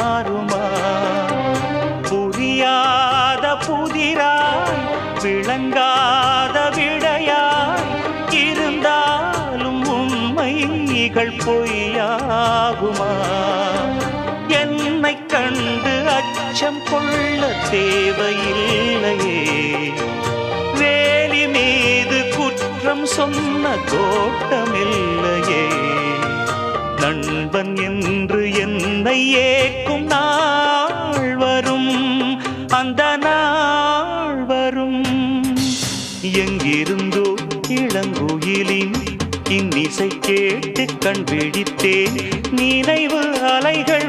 மாறுமா? புரியாத புதிராய் விளங்காத விடையாய் இருந்தாலும் உண்மைகள் பொய்யாகுமா? என்னை கண்டு அச்சம் கொள்ள தேவையில்லையே, வேலி மீது குற்றம் சொன்ன கோட்டமில்லையே. நண்பன் என்று என்னை ஏக்கும் நாள் வரும், அந்த நாள் வரும். எங்கிருந்தோ இளங்குயிலின் இன்னிசை கேட்டு கண் விழித்தேன், நினைவு அலைகள்